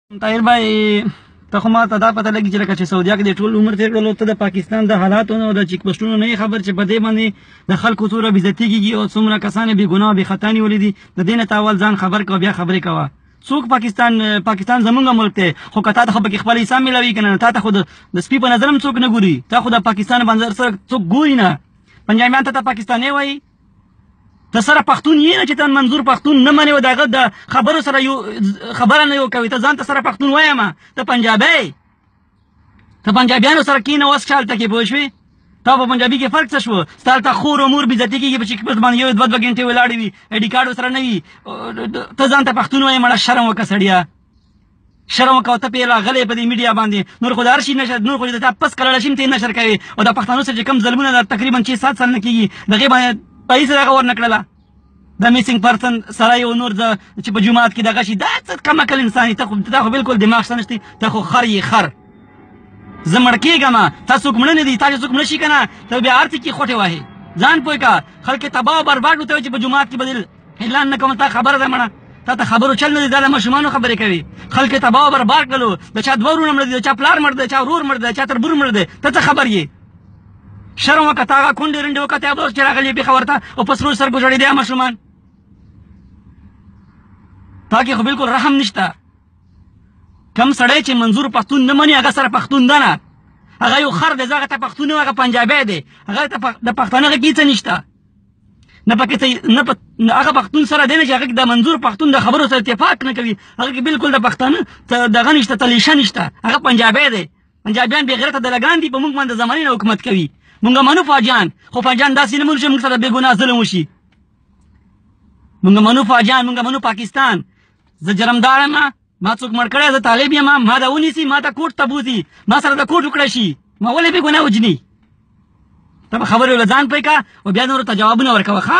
طاهر بھائی ته خو ما ته دا پته لګي چې لکه چې سعودیا کې د ټول عمر تېر کړلو ته د پاکستان د حالاتو او د چیک پوسټونو نه خبر چې په دې باندې د خلکو څومره بېزتي کېږي او څومره کسان بې ګناه بې خطا نیولي دي د دې نه ته اول ځان خبر کوه بیا خبرې کوه څوک پاکستان زمونږ ملک دی خو که تا ته خو پکې خپل حساب میلاوي که نه تا ته خو د سپي په نظر هم څوک نه ګوري تا خو د پاکستان منظر سره څوک ګوري نه پنجابیان ته پاکستانی وایي ته سره پښتون یې نه چې ته منظور پښتون نه منې او د هغه د خبرو سره یو خبره نه یو کوي ته ځان ته سره پښتون وایم ته پنجابی ته پنجابیانو سره کښېنه اوس ښه هلته کې پوه شوې تا په پنجابي کې فرق څه شو ستا هلته خور او مور بېزتي کېږي په چیک پوسټ باندې یو 2 ګنټې ولاړې وي آی ډي کارډ ورسره نه وي ته ځان ته پښتون وایې مړه شرم وکړه سړیه شرم وکړه ته پې راغلی په دې میډیا باندې نور خو د هر شي نشر نور خو د تا پس کړلی شي هم ته یې نشر کوې او د پښتنو سره چې کوم ظلمونه د تقریبا 6-7 سال نه کېږي د هغې باندې پیسې دغه ورنه کړله د میسنګ پرسن سره یو نور چې په جومات کې دغه شي دا څه کم عقل انسان یې تا خو بلکل دماغ شته نشته ته خو خر یې خر زه مړ کېږم تا څوک مړه نه دي تا چې څوک مړه شي که نه ته بیا هر څه کې خوټې وهې ځان پوه کړه خلک یې تباه او برباد ورته وایي چې په جومات کې به اعلان نه کوم تا خبره ده مړه تا ته خبرو چل نه دی دا د ماشومانو خبرې کوي خلک یې تباه او برباد کړلو د چا 2 ورونه مړه دي د چا پلار مړ دی د چا ورور مړ دی د چا تربور مړ دی ته څه خبر یې شرم وکړه تا هغه کونډې رنډې وکړه ته اوس چې راغلې پېښور ته او په سرو سترګو ژړېدی ماشومان تا کې خو بلکل رحم نشته کم سړی چې منظور پښتون نه مني هغه سره پښتون ده نه هغه یو خر دی زه هغه ته پښتون نه هغه پنجابی دی هغه ته د پښتانه هغه کې څه نشته نه پکې نه هغه پښتون سره دی نه چې هغه د منظور پښتون د خبرو سره اتفاق نه کوي هغه کې بلکل د پښتانه دغه نشته تلیشه نشته هغه پنجابی دی پنجابیان بې غیرته دلګان دي په موږ باندې د زمانې نه حکومت کوي موږ منو فاجان خو فاجان داسې نه منو چې موږ سره بې ګناه ظلم وشي موږ منو فاجان موږ منو پاکستان زه جرمدار یم ما څوک مړ کړی زه طالب یم ما دا ونیسي ما ته کوټ ته بوځي ما سره د کوټ وکړی شي ما ولې بې ګناه وجني ته به خبرې له ځان پرې کړه او بیا نورو ته جوابونه ورکوه ښه